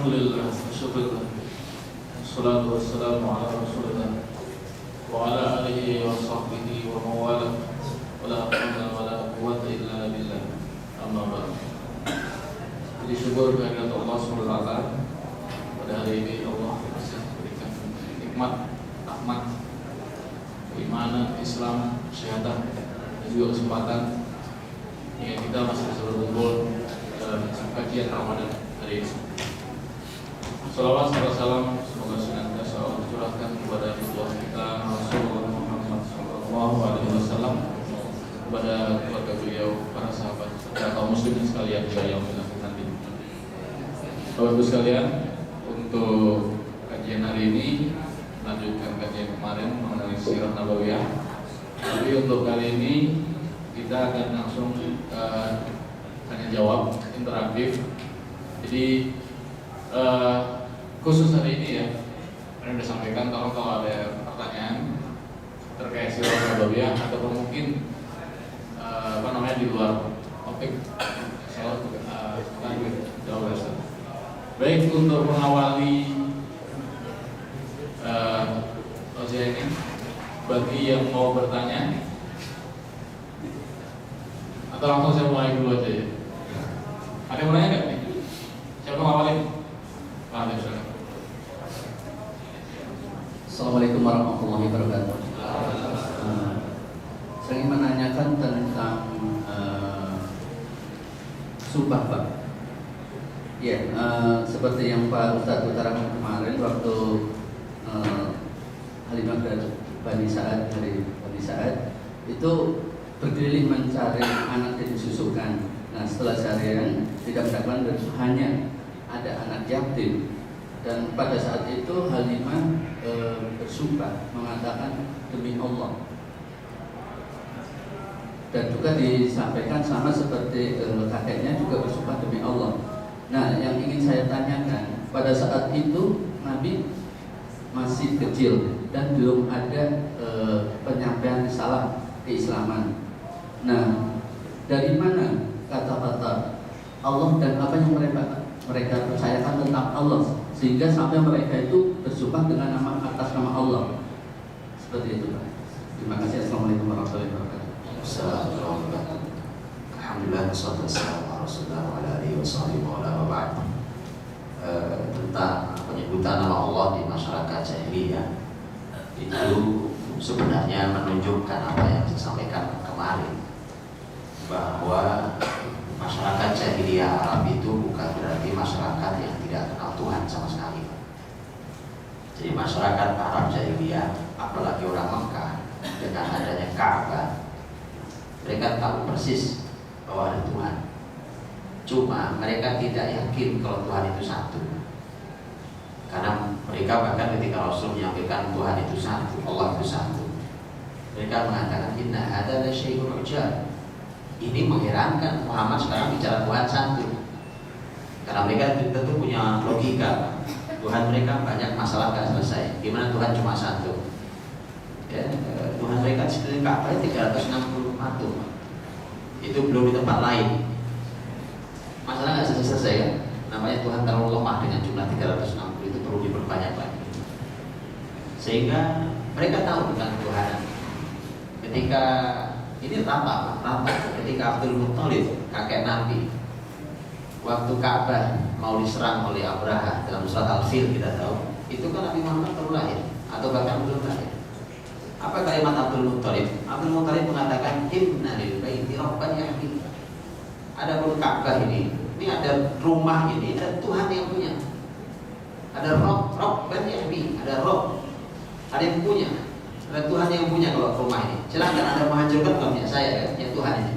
Alhamdulillah, syukurlah. Assalatu wassalamu ala Rasulillah wa ala alihi wa sahbihi wa mawala. Wala hawla wala quwwata illa billah. Amma ba'd. Jadi syukur kehadirat Allah SWT. Pada hari ini Allah masih berikan nikmat, rahmat, keimanan, Islam, kesehatan, dan juga kesempatan hingga kita masih bisa berkumpul dalam kajian Ramadan hari ini. Salawat serta salam semoga senantiasa Allah curahkan kepada Rasulullah kita Rasulullah Muhammad SAW, kepada keluarga beliau, para sahabat, serta kaum muslimin sekalian juga yang akan nanti. Bapak Ibu sekalian, untuk kajian hari ini melanjutkan kajian kemarin mengenai sirah nabawiyah. Tapi untuk kali ini kita akan langsung tanya jawab interaktif. Jadi khusus hari ini ya, saya sudah sampaikan kalau ada pertanyaan terkait sirah nabawiyah ataupun mungkin di luar topik, saya akan jawab. Baik, untuk mengawali ujian ini, bagi yang mau bertanya, atau langsung saya mulai dulu aja ya. Ada yang mau nanya nggak nih? Siapa yang awalin? Assalamualaikum warahmatullahi wabarakatuh. Saya ingin menanyakan tentang sumpah, Pak. Ya, seperti yang Pak Ustadz utarakan kemarin waktu Halimah Bani Sa'ad dari Bani Sa'ad itu berkeliling mencari anak yang disusukan. Nah, setelah seharian tidak mendapatkan, hanya ada anak yatim. Dan pada saat itu Halimah bersumpah mengatakan demi Allah. Dan juga disampaikan sama seperti kakeknya juga bersumpah demi Allah. Nah, yang ingin saya tanyakan, pada saat itu Nabi masih kecil dan belum ada penyampaian risalah keislaman. Nah, dari mana kata-kata Allah dan apa yang mereka percayakan tentang Allah sehingga sampai mereka itu bersumpah dengan nama atas nama Allah? Seperti itu, Pak. Terima kasih. Assalamualaikum warahmatullahi wabarakatuh. Assalamualaikum. Alhamdulillah, wassalatu wassalamu ala Rasulillah wa ala alihi wa ba'd. Tentang penyebutan nama Allah di masyarakat jahiliyah itu sebenarnya menunjukkan apa yang disampaikan kemarin, bahwa masyarakat jahiliyah Arab itu bukan berarti masyarakat yang tidak kenal Tuhan sama sekali. Jadi masyarakat Arab jahiliyah, apalagi orang Mekah, dengan adanya Ka'bah, mereka tahu persis bahwa ada Tuhan. Cuma mereka tidak yakin kalau Tuhan itu satu. Karena mereka bahkan ketika Rasul menyampaikan Tuhan itu satu, Allah itu satu, mereka mengatakan inna hadza la syai'un ujab. Ini mengherankan, Muhammad sekarang bicara Tuhan satu. Karena mereka tentu punya logika. Tuhan mereka banyak masalah gak selesai. Gimana Tuhan cuma satu? Ya, Tuhan mereka di sekitar Ka'bah 360 patung. Itu belum di tempat lain. Masalah nggak selesai ya. Namanya Tuhan terlalu lemah dengan jumlah 360, itu perlu diperbanyak lagi. Sehingga mereka tahu tentang Tuhan. Ketika ini rata ketika Abdul Muttalib, kakek Nabi, waktu Ka'bah mau diserang oleh Abraha dalam surat Al-Fil kita tahu, itu kan Nabi Muhammad baru lahir atau bahkan belum lahir. Apa kalimat Abdul Muttalib? Abdul Muttalib mengatakan inna lil baiti rabban yahmi. Ada pun Ka'bah ini ada rumah ini, ada Tuhan yang punya. Ada rabban yahmi, ada Rabb, ada yang punya. Ada Tuhan yang punya kalau rumah ini. Silakan Anda menghancurkan punya saya kan, yang Tuhan ini.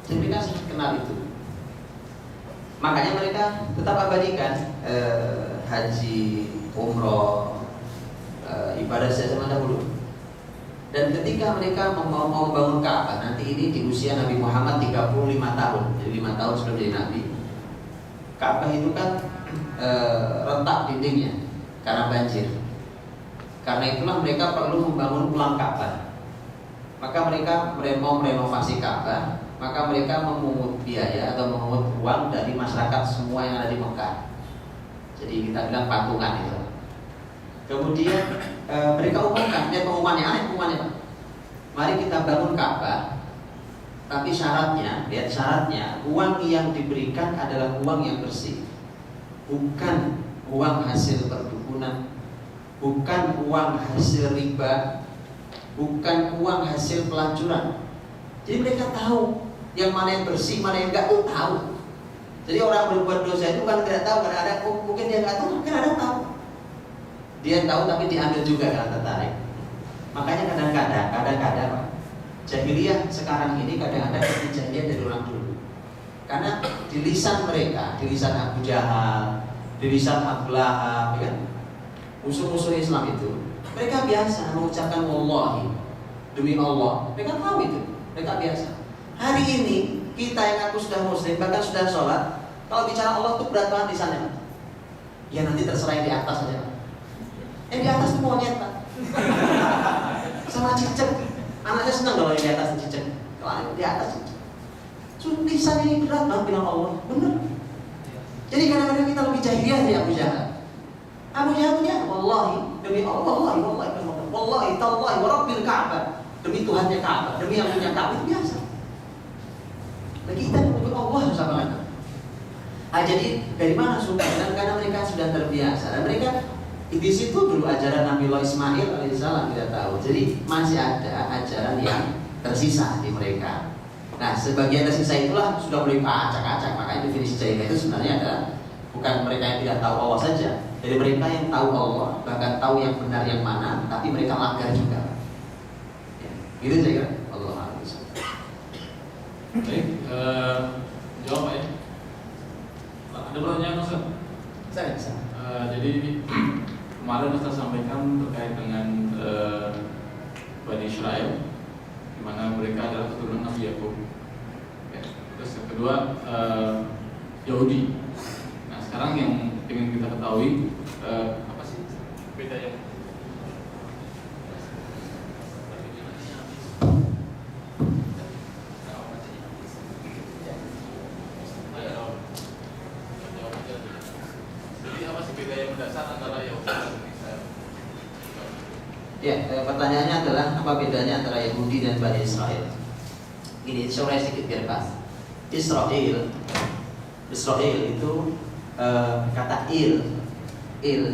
Jadi mereka kenal itu. Makanya mereka tetap abadikan haji, umroh, ibadah zaman dahulu. Dan ketika mereka mau membangun Ka'bah, nanti ini di usia Nabi Muhammad 35 tahun, jadi 5 tahun sebelum jadi Nabi. Ka'bah itu kan retak dindingnya karena banjir. Karena itulah mereka perlu membangun ulang Ka'bah. Maka mereka mau merenovasi Ka'bah, maka mereka memungut biaya atau memungut uang dari masyarakat semua yang ada di Mekah. Jadi kita bilang patungan itu. Kemudian mereka umumkan, lihat pengumumannya aneh, pengumumannya Pak. Mari kita bangun Ka'bah, tapi syaratnya, lihat syaratnya, uang yang diberikan adalah uang yang bersih, bukan uang hasil perdukunan, bukan uang hasil riba, bukan uang hasil pelacuran. Jadi mereka tahu yang mana yang bersih, mana yang enggak tuh tahu. Jadi orang berbuat dosa itu bukan tidak tahu, karena ada mungkin dia nggak tahu, mungkin ada tahu. Dia tahu tapi diambil juga karena tertarik. Makanya kadang-kadang Pak, jahiliyah sekarang ini kadang-kadang lebih jahiliyah dari orang dulu. Karena di lisan mereka, di lisan Abu Jahal, di lisan Abu Lahab, ya kan? Musuh-musuh Islam itu, mereka biasa mengucapkan wallahi, demi Allah. Mereka tahu itu, mereka biasa. Hari ini kita yang aku sudah muslim, bahkan sudah sholat, kalau bicara Allah itu berat banget di sana. Ya nanti terserah yang di atas saja. Yang di atas itu monyet Pak. Sama cicak. Anaknya senang kalau yang di atas cicak. Kalau yang di atas cicak. Lisan ini berat banget bilang Allah. Benar. Jadi kadang-kadang kita lebih jahiliyah dari Abu Jahal. Abu Jahalnya wallahi, demi Allah, wallahi, tallahi, wa rabbil Ka'bah. Demi Tuhannya Ka'bah, demi yang punya Ka'bah, itu biasa. Bagi kita untuk Allah sama kan. Jadi dari mana sumbernya? Karena mereka sudah terbiasa dan mereka di situ dulu ajaran Nabiullah Ismail alaihissalam kita tahu. Jadi masih ada ajaran yang tersisa di mereka. Nah, sebagian tersisa itulah sudah mulai acak-acak. Makanya definisi jahiliyah itu sebenarnya adalah bukan mereka yang tidak tahu Allah saja, dari mereka yang tahu Allah, bahkan tahu yang benar yang mana, tapi mereka langgar juga. Ya, gitu saya kira. Allah harus. Baik, jawab ya. Ada pertanyaan Ustaz? Bisa. Jadi kemarin Ustaz sampaikan terkait dengan Bani Israel, di mana mereka adalah keturunan Nabi Yakub. Ya. Terus yang kedua Yahudi. Nah sekarang yang ingin kita ketahui apa sih bedanya? Ya, pertanyaannya adalah apa bedanya antara Yahudi dan Bani Israel? Ini saya sedikit biar pas. Israel itu kata il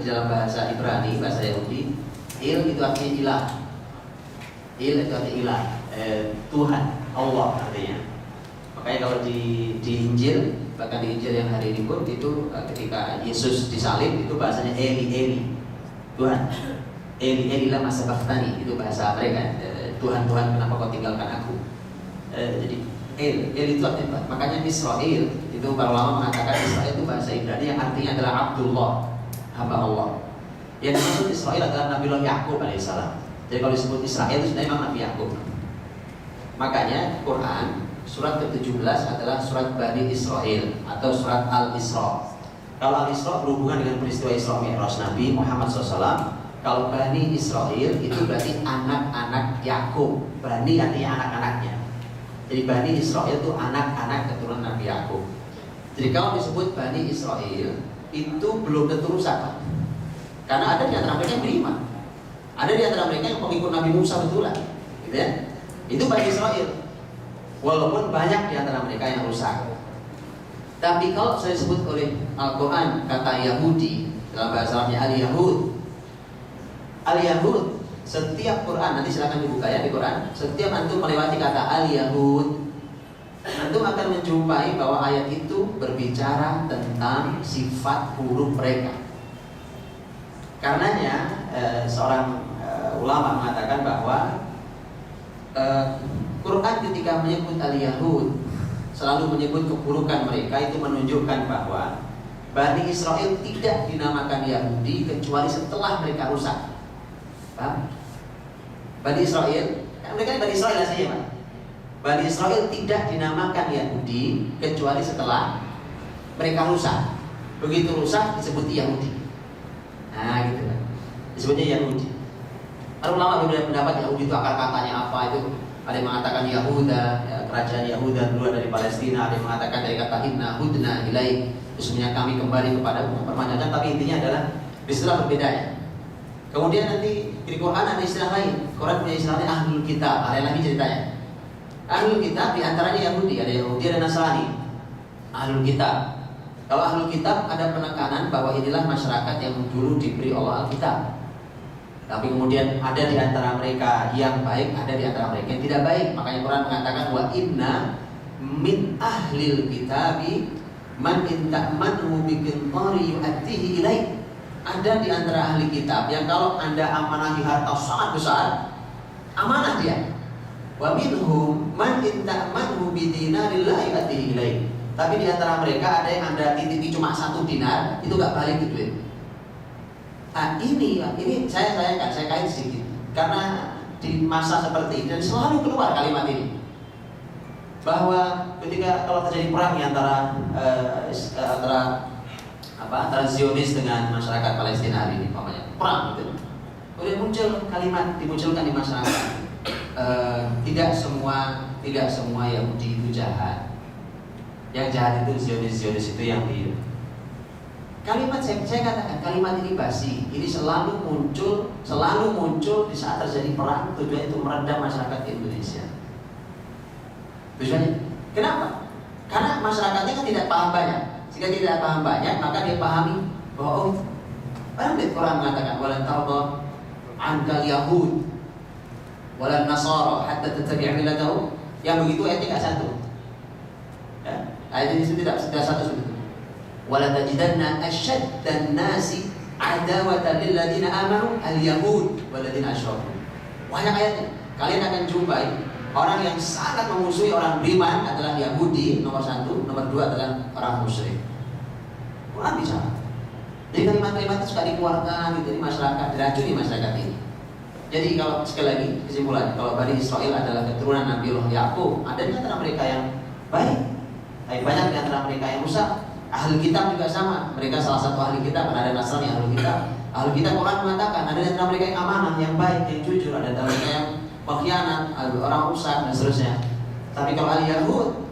dalam bahasa Ibrani, bahasa Yahudi. Il itu artinya ilah. Il itu artinya ilah, Tuhan, Allah artinya. Makanya kalau di Injil, bahkan di Injil yang hari ini pun itu ketika Yesus disalib itu bahasanya Eli, Tuhan. Eli lama sabaqtani, itu bahasa mereka. Tuhan kenapa kau tinggalkan aku? Jadi El itu artinya, makanya Israel itu para ulama mengatakan Israel itu bahasa Ibrani yang artinya adalah Abdullah, hamba Allah. Yang dimaksud Israel adalah Nabiullah Yakub alaihissalam. Jadi kalau disebut Israel itu sebenarnya memang Nabi Yakub. Makanya Quran surat ke-17 adalah surat Bani Israel atau surat Al-Isra. Kalau Al-Isra berhubungan dengan peristiwa Isra Mi'raj Nabi Muhammad SAW. Kalau Bani Israel itu berarti anak-anak Yakub. Bani artinya anak-anaknya. Jadi Bani Israel itu anak-anak keturunan Nabi Yakub. Jadi kalau disebut Bani Israel itu belum tentu rusak, karena ada di antara mereka yang beriman, ada di antara mereka yang pengikut Nabi Musa betulan, gitu ya. Itu Bani Israel. Walaupun banyak di antara mereka yang rusak. Tapi kalau saya sebut oleh Al-Quran kata Yahudi, dalam bahasa Arabnya Al-Yahud, setiap Quran, nanti silakan dibuka ya di Quran. Setiap antum melewati kata Al-Yahud, antum akan menjumpai bahwa ayat itu berbicara tentang sifat huruf mereka. Karenanya seorang ulama mengatakan bahwa Quran ketika menyebut Al-Yahud selalu menyebut keburukan mereka, itu menunjukkan bahwa Bani Israel tidak dinamakan Yahudi kecuali setelah mereka rusak. Paham? Bani Israel, mereka Bani Israel saja Pak. Bani Israel tidak dinamakan Yahudi kecuali setelah mereka rusak. Begitu rusak disebut Yahudi. Nah gitu kan, disebutnya Yahudi. Para ulama berbeda pendapat Yahudi itu akar katanya apa, itu Ada yang mengatakan Yahuda, ya, kerajaan Yahuda dulu dari Palestina. Ada yang mengatakan dari kata inna hudna ilai, sesungguhnya kami kembali kepada perpanjangan. Tapi intinya adalah istilah berbeda ya. Kemudian nanti di Quran ada istilah lain. Quran punya istilahnya ahlul kitab. Ada lagi ceritanya. Ahlul kitab diantaranya Yahudi, ada Yahudi, ada Nasrani. Ahlul kitab. Kalau ahlul kitab ada penekanan bahwa inilah masyarakat yang dulu diberi Allah Alkitab. Tapi kemudian ada di antara mereka yang baik, ada di antara mereka yang tidak baik. Makanya Quran mengatakan wa inna min ahlil kitabi man in ta'manhu bi qintari yu'tihi ilaik. Ada di antara ahli kitab yang kalau Anda amanahi harta sangat besar, amanah dia. Wa minhum man in ta'manhu bi dinarin la yu'tihi ilaik. Tapi di antara mereka ada yang Anda titipi cuma 1 dinar, itu gak balik ke duit. Nah ini saya kait sedikit. Karena di masa seperti ini dan selalu keluar kalimat ini, bahwa ketika kalau terjadi perang antara Zionis dengan masyarakat Palestina hari ini, perang gitu. Kemudian muncul kalimat dimunculkan di masyarakat, tidak semua Yahudi itu jahat. Yang jahat itu Zionis itu yang di kalimat saya katakan kalimat ini basi. Ini selalu muncul di saat terjadi perang. Tujuannya itu meredam masyarakat Indonesia. Tujuannya kenapa? Karena masyarakatnya kan tidak paham banyak. Jika tidak paham banyak, maka dia pahami bahwa orang di Quran mengatakan walan tarda ankal yahud walan nasara hatta tattabi'a millatahum. Yang begitu ayatnya tidak satu. Ya, ayat ini tidak satu sebetulnya. Wala tajidanna asyaddan nasi adawatan lil ladina amanu al-yahud wal ladina asyraku. Banyak ayatnya. Kalian akan jumpai orang yang sangat memusuhi orang beriman adalah Yahudi nomor 1, nomor 2 adalah orang musyrik. Quran bisa. Jadi kalimat-kalimat itu suka dikeluarkan gitu di masyarakat, diracuni masyarakat ini. Jadi kalau sekali lagi kesimpulan, kalau Bani Israel adalah keturunan Nabiullah Yakub, ada di antara mereka yang baik, tapi banyak di antara mereka yang rusak. Ahli kitab juga sama, mereka salah satu ahli kitab, ada Nasrani ahli kitab. Ahli kitab Quran mengatakan ada di antara mereka yang amanah, yang baik, yang jujur, ada di antara mereka yang pengkhianat, orang rusak dan seterusnya. Tapi kalau ahli Yahud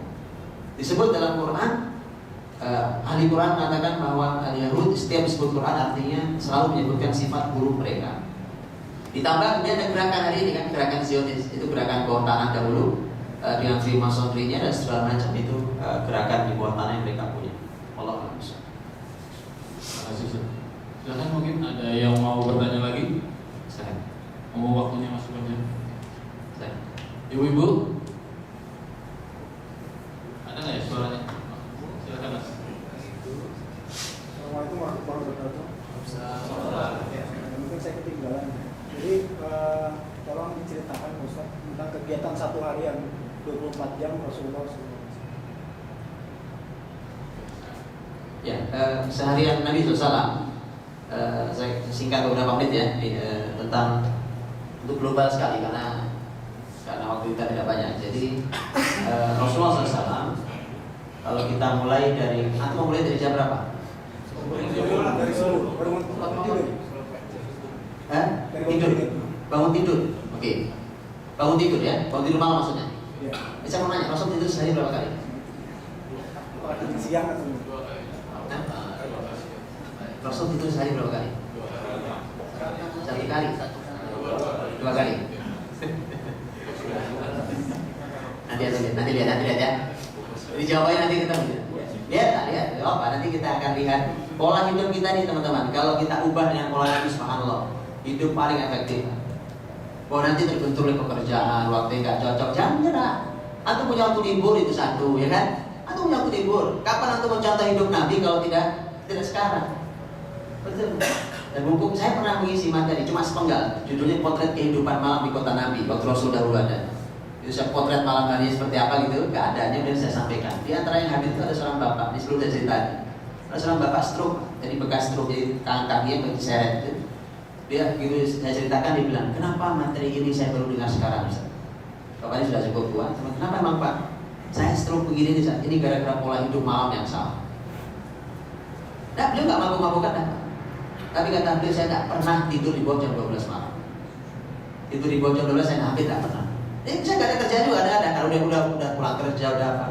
disebut dalam Quran, ahli Quran mengatakan bahwa ahli Yahud setiap disebut Quran artinya selalu menyebutkan sifat buruk mereka. Ditambah kemudian ada gerakan hari ini kan, gerakan Zionis, itu gerakan bawah tanah dahulu dengan Freemasonry-nya dan segala macam itu gerakan di bawah tanah yang mereka punya. Allah Akbar. Terima kasih. Silakan, mungkin ada yang mau bertanya lagi? Saya. Waktunya masih panjang. Saya. Ibu-ibu, ada nggak ya suaranya? Silakan Mas. Assalamualaikum warahmatullahi wabarakatuh. Mungkin saya ketinggalan. Jadi tolong diceritakan Ustaz tentang kegiatan satu harian 24 jam Rasulullah SAW. Ya, seharian Nabi SAW, saya singkat beberapa menit ya tentang untuk global sekali karena waktu kita tidak banyak. Jadi Rasulullah SAW, kalau kita mulai dari, atau mulai dari jam berapa? Dari subuh, bangun tidur. Tidur, bangun tidur. Oke, bangun tidur ya, bangun tidur malam maksudnya. Ya. Saya mau nanya, Rasul tidur sehari berapa kali? Apakah siang atau Rasul tidur sehari berapa kali? 1 kali, 2 kali. Nanti lihat ya. Jadi jawabannya nanti kita lihat. Nanti kita akan lihat pola hidup kita nih teman-teman. Kalau kita ubah dengan pola Nabi Subhanallah, hidup paling efektif. Bahwa nanti terbentur oleh pekerjaan, waktu nggak cocok, jangan menyerah. Antum punya waktu libur itu satu, ya kan? Antum punya waktu libur. Kapan antum mencontoh hidup Nabi kalau tidak sekarang? Betul. Dan buku saya pernah mengisi materi cuma sepenggal, judulnya Potret Kehidupan Malam di Kota Nabi waktu Rasul dahulu ada. Itu saya potret malam hari seperti apa gitu, keadaannya dan saya sampaikan. Di antara yang hadir itu ada seorang bapak, di sebelum saya ceritain. Ada seorang bapak stroke, jadi bekas stroke, jadi tangan kakinya diseret gitu. Dia gitu saya ceritakan, dia bilang, kenapa materi ini saya baru dengar sekarang Ustaz? Bapaknya sudah cukup tua, kenapa emang Pak? Saya stroke begini nih Ustaz, ini gara-gara pola hidup malam yang salah. Nah, beliau nggak mabuk-mabukan dah. Tapi kata beliau, saya tak pernah tidur di bawah jam 12 malam. Tidur di bawah jam 12 saya hampir tak pernah. Ini bisa nggak ada kerja juga, ada. Kalau udah pulang kerja udah apa?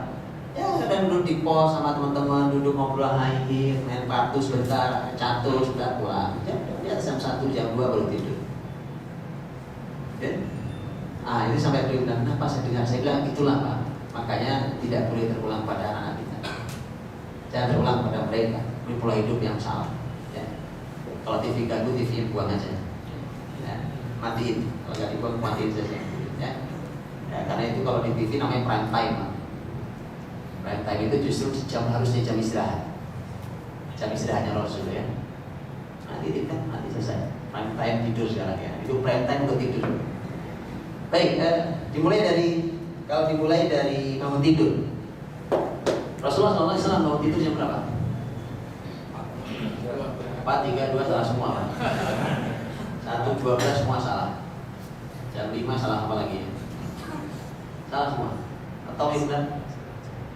Ya kadang duduk di pos sama teman-teman, duduk ngobrol akhir, main kartu sebentar, catur sudah pulang. Ya jam 1 jam 2 baru tidur. Ya? Ini sampai beliau bilang, kenapa saya dengar? Saya bilang itulah Pak. Makanya tidak boleh terulang pada anak-anak kita. Jangan terulang pada mereka. Ini pola hidup yang salah. Ya. Kalau TV ganggu, TV buang aja. Ya. Matiin. Kalau nggak dibuang, matiin saja. Ya. Karena itu kalau di TV namanya prime time. Prime time itu justru harusnya jam istirahat. Jam istirahatnya Rasul ya. Nanti kan nanti selesai. Prime time tidur sekarang ya. Itu prime time untuk tidur. Baik, kalau dimulai dari bangun tidur. Rasulullah SAW bangun tidur jam berapa? 4, 3, 2 salah semua Pak. 1, 12 semua salah. Jam 5 salah apa lagi ya? Salah semua. Atau ini benar?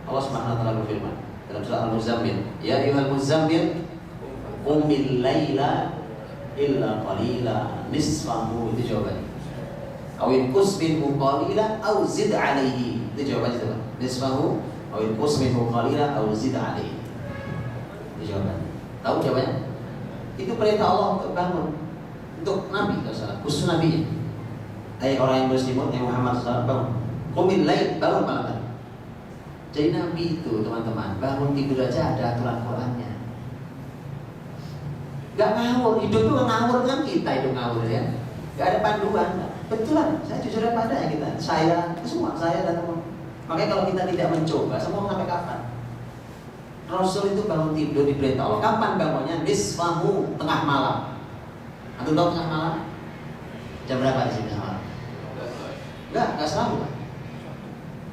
Allah Subhanahu wa taala berfirman dalam surah Al-Muzammil, "Ya ayyuhal muzammil, qumil laila illa qalila nisfahu." Itu jawabannya. Awin qus minhu qalila aw zid alaihi. Itu jawabannya itu. Nisfahu awin qus minhu qalila aw zid alaihi. Itu jawabannya. Tahu jawabannya? Itu perintah Allah untuk bangun untuk Nabi SAW, khusus Nabi. Orang yang bersimut, yang Muhammad SAW bangun. Qumil lail, bangun malam hari. Jadi Nabi itu teman-teman bangun tidur aja ada aturan Qurannya. Gak ngawur, hidup itu ngawur kan kita hidup ngawur ya. Gak ada panduan. Betulan, saya jujur pada ya kita. Saya, semua saya dan teman. Makanya kalau kita tidak mencoba, semua sampai kapan? Rasul itu bangun tidur diperintah Allah. Kapan bangunnya? Nisfahu, tengah malam. Antum tahu tengah malam? Jam berapa di sini malam? Enggak selalu.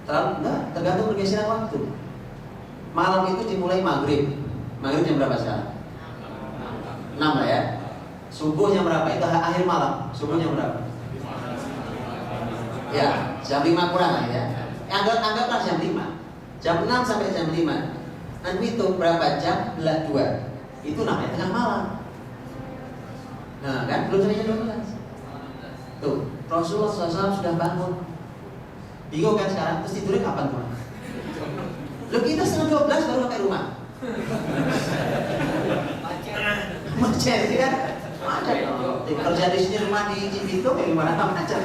Enggak, tergantung pergeseran waktu. Malam itu dimulai maghrib. Maghrib jam berapa sekarang? 6 lah ya. Subuh jam berapa? Itu akhir malam. Subuh jam berapa? Ya, jam 5 kurang lah ya. Anggaplah jam 5. Jam 6 sampai jam 5. Nanti itu berapa jam? Belah 2. Itu namanya tengah malam. Nah kan belum sampai jam 12. Tuh, Rasulullah SAW sudah bangun. Bingung kan sekarang? Terus tidurnya kapan tuh? Loh kita setengah 12 baru sampai rumah. Macet sih kan? Macet. Kerja di sini rumah di Cibito kayak gimana? Macet.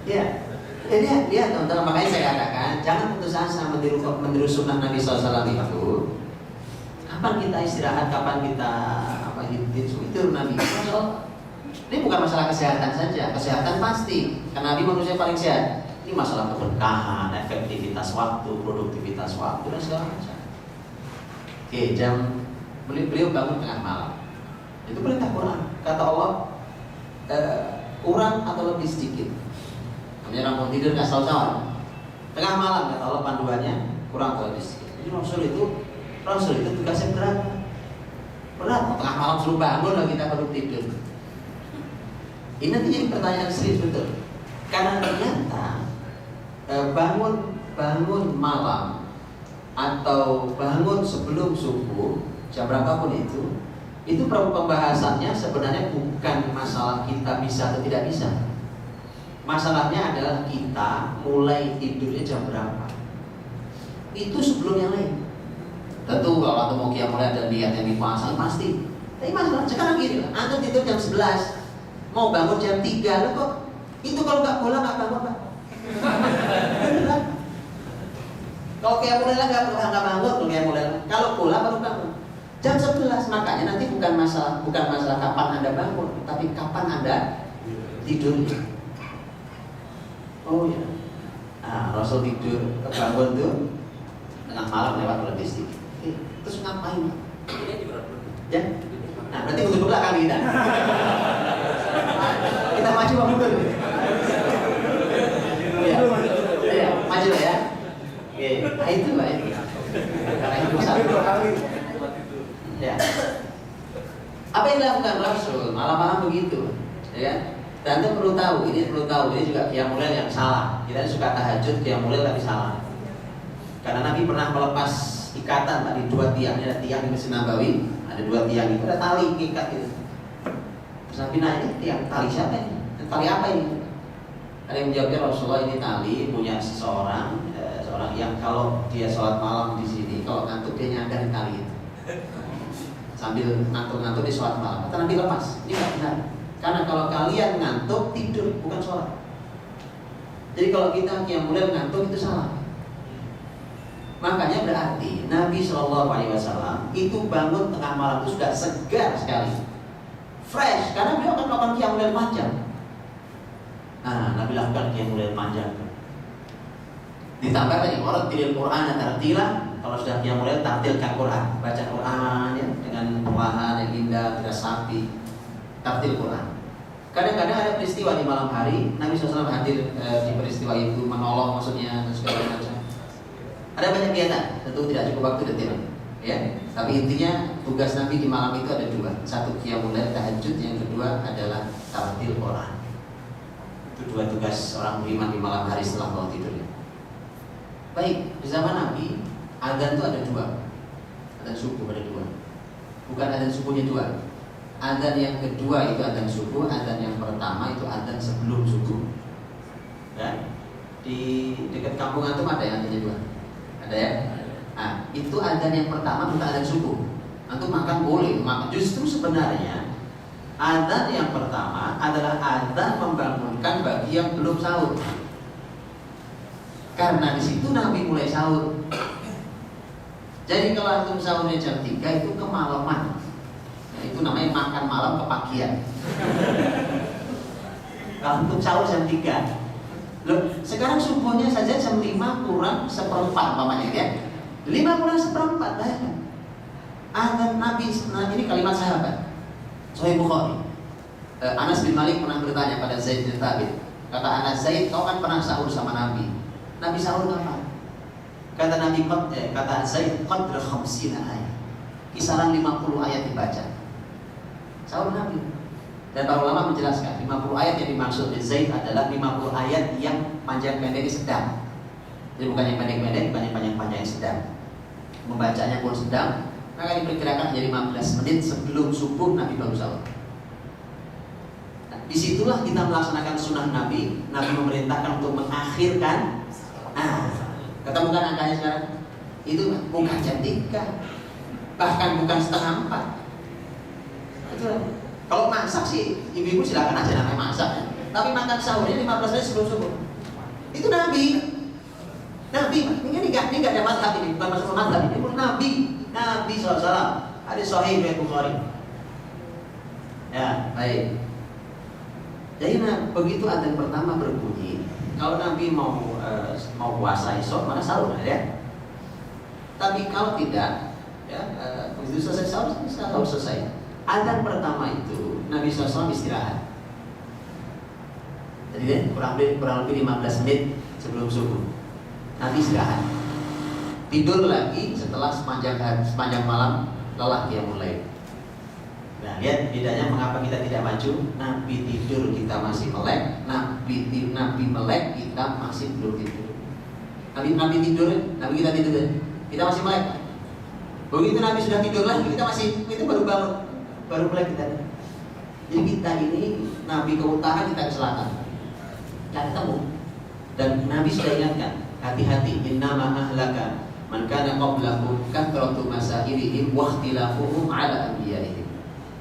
Ya. Jadi lihat teman-teman, makanya saya katakan jangan putus asa meniru sunnah Nabi SAW itu. Kapan kita istirahat, kapan kita itu Nabi. Ini bukan masalah kesehatan saja, kesehatan pasti. Karena Nabi manusia paling sehat. Ini masalah keberkahan, efektivitas waktu, produktivitas waktu dan segala macam. Oke, beliau bangun tengah malam. Itu perintah Quran. Kata Allah, kurang atau lebih sedikit. Namanya bangun tidur nggak salah. Tengah malam kata Allah panduannya kurang atau lebih sedikit. Jadi Rasul itu tugasnya berat. Tengah malam suruh bangun lah kita baru tidur. Ini nanti jadi pertanyaan serius betul. Karena ternyata bangun malam atau bangun sebelum subuh jam berapapun itu pembahasannya sebenarnya bukan masalah kita bisa atau tidak bisa. Masalahnya adalah kita mulai tidurnya jam berapa. Itu sebelum yang lain. Tentu kalau mau qiyam mulai ada niat yang dipasang pasti. Tapi masalah sekarang gini lah, antum tidur jam 11, mau bangun jam 3 lo kok. Itu kalau nggak bola nggak bangun Pak. Beneran. Kalau qiyam mulai nggak bangun, qiyam mulai. Kalau bola baru bangun. Jam 11, makanya nanti bukan masalah kapan Anda bangun, tapi kapan Anda tidurnya. Oh ya. Nah, Rasul tidur bangun tuh tengah malam lewat lebih sedikit. Terus ngapain? Ya. Nah, berarti mundur ke belakang kita. Kita maju apa mundur? Ya, maju lah ya. Oke, nah itu Pak ini. Karena itu satu kali. Ya. Apa yang dilakukan Rasul malam-malam begitu, ya? Dan itu perlu tahu, ini juga qiyam lail yang salah. Kita suka tahajud qiyam lail tapi salah. Karena Nabi pernah melepas ikatan tadi 2 tiang, ada tiang di Masjid Nabawi, ada 2 tiang itu ada tali ikat itu. Terus Nabi nanya, ini tali siapa ini? Tali apa ini? Ada yang menjawabnya, Rasulullah, ini tali punya seorang yang kalau dia sholat malam di sini, kalau ngantuk dia nyangkarin tali itu sambil ngantuk-ngantuk di sholat malam. Kata Nabi, lepas, ini tidak benar. Karena kalau kalian ngantuk, tidur, bukan sholat. Jadi kalau kita qiyamul lail ngantuk, itu salah. Makanya berarti Nabi SAW itu bangun tengah malam itu sudah segar sekali, fresh, karena beliau akan melakukan qiyamul lail panjang. Nah, Nabi lakukan qiyamul lail panjang. Ditambah tadi warattilil Qur'ana tartila, kalau sudah qiyamul lail tartilkan Quran, baca Quran ya, dengan perlahan yang indah, tidak sapi, tartil Quran. Kadang-kadang ada peristiwa di malam hari, Nabi SAW hadir di peristiwa itu, menolong maksudnya dan segala macam. Ada banyak kegiatan, tentu tidak cukup waktu detail, ya. Tapi intinya tugas Nabi di malam itu ada dua, satu qiyamul lail tahajud, yang kedua adalah tartil Quran. Itu dua tugas orang beriman di malam hari setelah mau tidurnya. Baik, di zaman Nabi adzan itu ada dua, adzan subuh ada dua, bukan adzan subuhnya dua. Adzan yang kedua itu adzan subuh, adzan yang pertama itu adzan sebelum subuh. Ya, di dekat kampung antum ada yang adzannya dua, ada ya. Nah, itu adzan yang pertama bukan adzan subuh. Antum makan boleh, maka justru sebenarnya adzan yang pertama adalah adzan membangunkan bagi yang belum sahur. Karena di situ Nabi mulai sahur. Jadi kalau antum sahurnya jam 3 itu kemalaman. Nah, itu namanya makan malam kepagian. Kalau antum sahur jam 3. Loh, sekarang subuhnya saja jam 5 kurang seperempat umpamanya ya. 5 kurang seperempat, bayangkan. Adzan Nabi, nah ini kalimat sahabat Sahih Bukhari. Anas bin Malik pernah bertanya pada Zaid bin Thabit. Kata Anas, Zaid, kau kan pernah sahur sama Nabi. Nabi sahur kapan? Kata Nabi, kata Zaid, qadra 50 ayat. Kisaran 50 ayat dibaca. Sahur Nabi. Dan para ulama menjelaskan 50 ayat yang dimaksud di Zaid adalah 50 ayat yang panjang pendek sedang. Jadi bukan yang pendek-pendek, bukan yang panjang yang sedang. Membacanya pun sedang. Maka diperkirakan jadi 15 menit sebelum subuh Nabi baru sahur. Nah, disitulah kita melaksanakan sunnah Nabi. Nabi memerintahkan untuk mengakhirkan. Nah, ketemukan angkanya sekarang. Itu bukan jam 3, bahkan bukan setengah 4. Betul. Kalau masak sih, ibu-ibu silakan aja namanya masak ya. Tapi makan sahurnya 15 menit sebelum subuh. Itu Nabi. Nabi, ini nggak ada mazhab ini, bukan masuk mazhab ini, pun Nabi SAW. Ada Sahih Bukhari. Ya, baik. Jadi begitu adzan pertama berbunyi, kalau Nabi mau puasa esok, mana sahur ya. Tapi kalau tidak, ya begitu selesai sahur selesai. Adzan pertama itu Nabi SAW istirahat. Jadi kurang lebih 15 menit sebelum subuh. Nabi istirahat. Tidur lagi setelah sepanjang malam lelah dia mulai. Nah, lihat bedanya mengapa kita tidak maju. Nabi tidur kita masih melek, Nabi melek kita masih belum tidur. Nabi tidur, Nabi kita tidur, kita masih melek. Begitu Nabi sudah tidur lagi, kita baru bangun, baru melek kita. Jadi kita ini Nabi ke utara, kita ke selatan, tidak ketemu. Dan Nabi sudah ingatkan, hati-hati, innama ahlaka man kana qablakum kathratu masailihim wa ikhtilafuhum ala anbiya'ihim.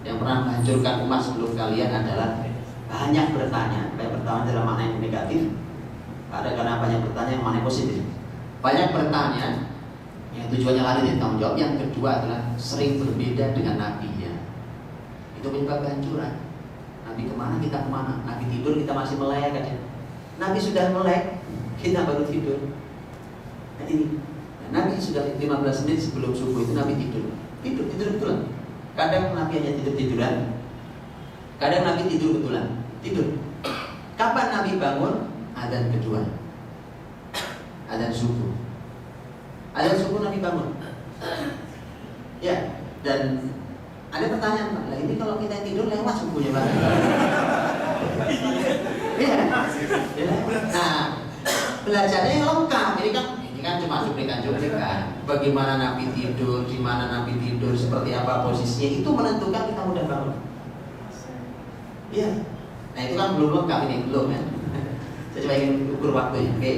Yang pernah menghancurkan umat sebelum kalian adalah banyak bertanya. Banyak bertanya dalam makna yang negatif. Ada karena banyak bertanya yang makna positif. Banyak bertanya yang tujuannya lari dari tanggung jawab. Yang kedua adalah sering berbeda dengan nabinya. Itu penyebab kehancuran. Nabi kemana, kita kemana. Nabi tidur, kita masih melek aja. Nabi sudah melek, kita baru tidur. Nah ini, Nabi sudah 15 menit sebelum subuh itu Nabi tidur betulan. Kadang Nabi hanya tiduran, kadang Nabi tidur betulan. Kapan Nabi bangun? Adzan kedua, adzan subuh. Adzan subuh Nabi bangun. Ya, dan ada pertanyaan, lah ini kalau kita tidur lewat subuhnya Pak? Iya. Nah, belajarnya yang lengkap. Ini kan cuma cuplikan. Bagaimana Nabi tidur, di mana Nabi tidur, seperti apa posisinya, itu menentukan kita mudah bangun. Iya. Nah itu kan belum lengkap ini, belum kan? Saya coba ingin ukur waktunya. Oke.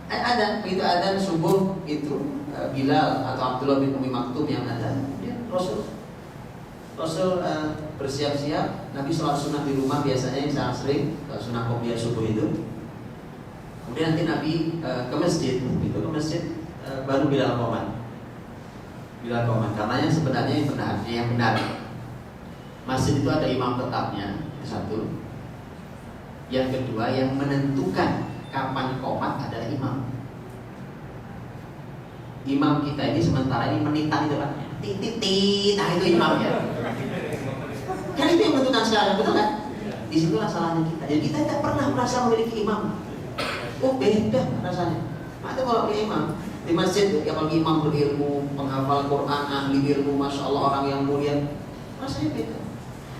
Ada begitu adzan subuh itu Bilal atau Abdullah bin Umi Maktum yang adzan, ya, Rasul bersiap-siap. Nabi sholat sunnah di rumah biasanya yang sangat sering, sunnah qobliyah subuh itu. Kemudian nanti Nabi ke masjid, itu ke masjid baru Bilal qomat. Karena sebenarnya yang benar masjid itu ada imam tetapnya, satu. Yang kedua, yang menentukan kapan qomat adalah imam. Imam kita ini sementara ini menitah di depannya, titit, nah itu imamnya. Kan itu yang menentukan sekarang, betul kan? Disitulah salahnya kita. Jadi kita tidak pernah merasa memiliki imam. Oh beda rasanya. Maka kalau punya imam di masjid, ya kalau imam berilmu, penghafal Quran, ahli ilmu, masya Allah orang yang mulia, rasanya beda.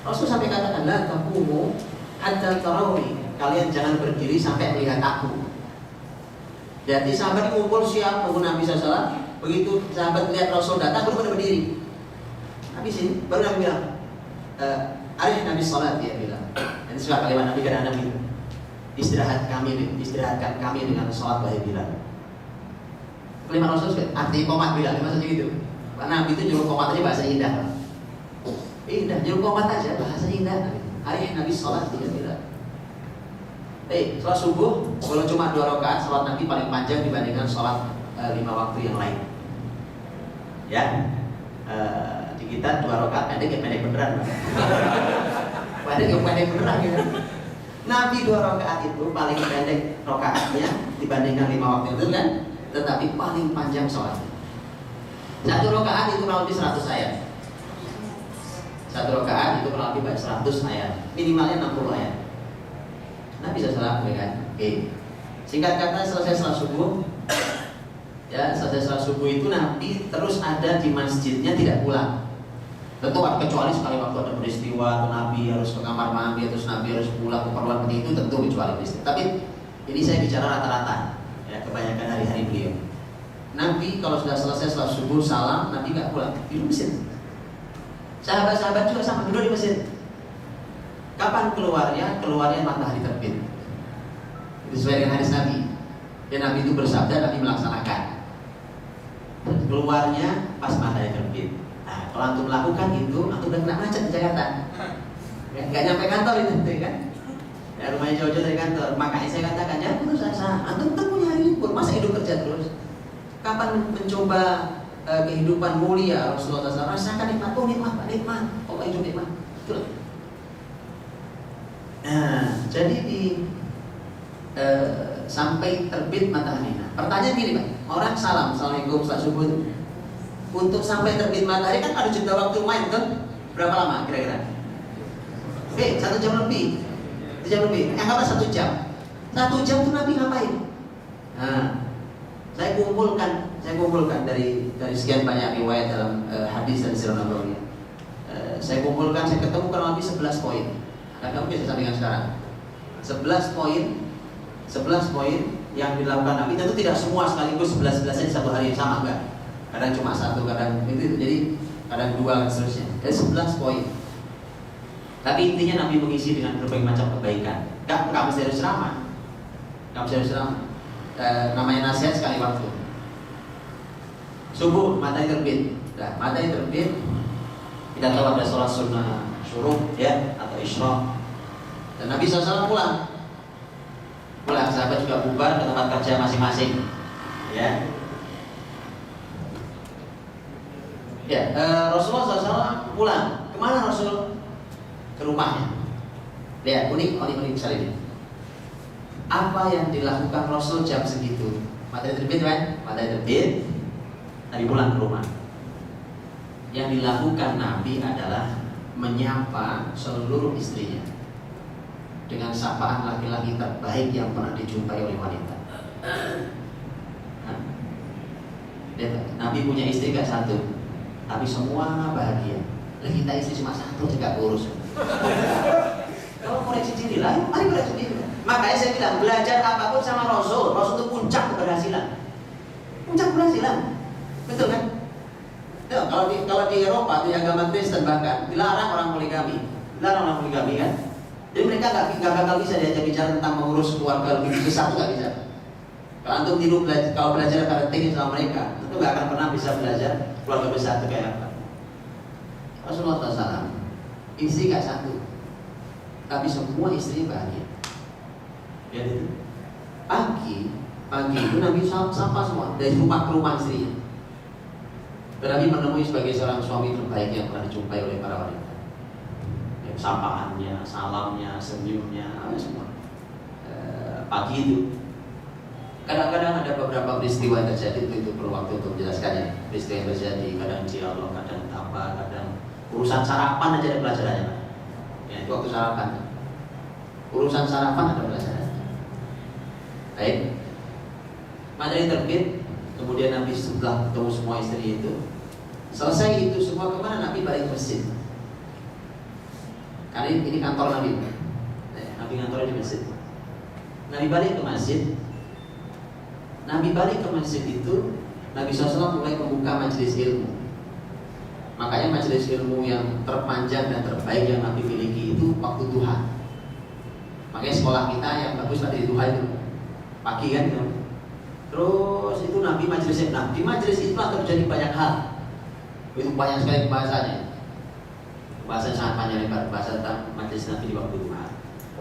Rasul sampai katakan, la taqumu hatta tarawni, kalian jangan berdiri sampai melihat aku. Jadi sahabat kumpul siap tunggu Nabi SAW. Begitu sahabat lihat Rasul datang, baru pada berdiri. Habis ini baru Nabi bilang, arif Nabi sholat, dia bilang. Dan sesuai kalimat Nabi karena Nabi istirahatkan kami dengan sholat wahai Bilal. Kalimat Rasul arti qomat Bilal, maksudnya gitu. Karena Nabi itu juru qomat aja bahasa indah. Indah, juru qomat aja bahasa indah. Arif Nabi sholat, dia bilang. Sholat subuh kalau cuma 2 rakaat, sholat Nabi paling panjang dibandingkan sholat 5 waktu yang lain. Ya, di kita 2 rakaat pendek beneran. pendek beneran gitu. Nabi 2 rakaat itu paling pendek rakaatnya dibandingkan 5 waktu itu kan, tetapi paling panjang sholatnya. 1 rakaat itu kurang lebih 100 ayat. 1 rakaat itu kurang lebih 100 ayat. Minimalnya 60 ayat. Nabi SAW kan. Oke. Singkat kata selesai salat subuh. Ya, selesai salat subuh itu Nabi terus ada di masjidnya, tidak pulang. Tentu kecuali sekali waktu ada peristiwa atau Nabi harus ke kamar mandi, terus Nabi harus pulang keperluan seperti itu, tentu kecuali peristiwa. Tapi ini saya bicara rata-rata, ya kebanyakan hari-hari beliau. Nabi kalau sudah selesai salat subuh salam, Nabi nggak pulang, di masjid. Sahabat-sahabat juga sama, duduk di masjid. Kapan keluarnya? Keluarnya matahari terbit. Itu sesuai dengan hadis Nabi. Dan Nabi itu bersabda, Nabi melaksanakan. Keluarnya pas matahari terbit. Nah, kalau antum melakukan itu, antum udah kena macet di Jakarta. Gak nyampe kantor itu, kan? Ya, rumahnya jauh-jauh dari kantor. Makanya saya katakan, ya terus antum kan punya hari libur, masa hidup kerja terus? Kapan mencoba kehidupan mulia Rasulullah SAW? Rasakan nikmat, nikmat. Oh, hidup nikmat. Betul. Nah, jadi sampai terbit matahari. Nah, pertanyaan gini Pak, orang salam, assalamualaikum, salat subuh itu, untuk sampai terbit matahari kan ada jeda waktu lumayan kan? Berapa lama kira-kira? 1 jam lebih. 1 jam lebih. Anggaplah 1 jam. 1 jam itu Nabi ngapain? Nah, saya kumpulkan dari sekian banyak riwayat dalam hadis dan sirah nabawiyah. Saya kumpulkan, saya ketemu kurang lebih 11 poin. Dan kamu bisa sampaikan sekarang 11 poin yang dilakukan Nabi. Tentu tidak semua sekaligus 11 aja satu hari yang sama, enggak. Kadang cuma 1, kadang itu, jadi kadang 2 dan seterusnya. Jadi 11 poin. Tapi intinya Nabi mengisi dengan berbagai macam kebaikan. Enggak mesti harus ceramah. Namanya nasihat sekali waktu. Subuh matahari terbit. Nah, matahari terbit, kita tahu ada sholat sunnah syuruk ya atau isyraq. Dan Nabi SAW pulang, sahabat juga bubar ke tempat kerja masing-masing. Ya, Rasulullah SAW pulang. Kemana Rasul? Ke rumahnya. Lihat, unik sekali ini. Apa yang dilakukan Rasul jam segitu? Matahari terbit kan? Matahari terbit, Nabi pulang ke rumah. Yang dilakukan Nabi adalah menyapa seluruh istrinya dengan sapaan laki-laki terbaik yang pernah dijumpai oleh wanita. Nabi punya istri gak 1, tapi semua bahagia. Kita istri cuma 1 juga urus. Kalau koreksi diri lah, mari koreksi diri. Makanya saya bilang belajar apapun sama Rasul. Rasul itu puncak keberhasilan. Betul kan? Kalau di Eropa, di agama Kristen bahkan dilarang orang poligami. dilarang orang poligami kan. Jadi mereka nggak bakal bisa diajak bicara tentang mengurus keluarga lebih besar, nggak bisa. Kalau antum tidur kalau belajar parenting sama mereka, itu nggak akan pernah bisa belajar keluarga besar itu kayak apa. Rasulullah SAW, istri nggak satu, tapi semua istri bahagia. Ya itu. Pagi itu Nabi sapa semua dari rumah ke rumah istrinya. Dan Nabi menemui sebagai seorang suami terbaik yang pernah dijumpai oleh para wanita. Sapaannya, salamnya, senyumnya, semua. Pagi itu kadang-kadang ada beberapa peristiwa yang terjadi, itu perlu waktu untuk menjelaskannya. Peristiwa yang terjadi, kadang dialog, kadang apa, kadang urusan sarapan aja ada pelajarannya. Ya, itu waktu sarapan. Urusan sarapan ada pelajarannya. Baik. Matahari terbit, kemudian Nabi setelah ketemu semua istri itu, selesai itu semua kemana? Nabi balik ke masjid. Karena ini kantor Nabi. Nabi kantornya di masjid. Nabi balik ke masjid. Nabi balik ke masjid itu, Nabi SAW mulai membuka majelis ilmu. Makanya majelis ilmu yang terpanjang dan terbaik yang Nabi miliki itu waktu duha. Makanya sekolah kita yang bagus tadi duha itu pagi kan. Terus itu Nabi majelis ilmu. Nah, di majelis itu terjadi banyak hal. Itu banyak sekali pembahasannya. Pembahasan sangat panjang lebar, bahasa tentang majelis Nabi di waktu duha.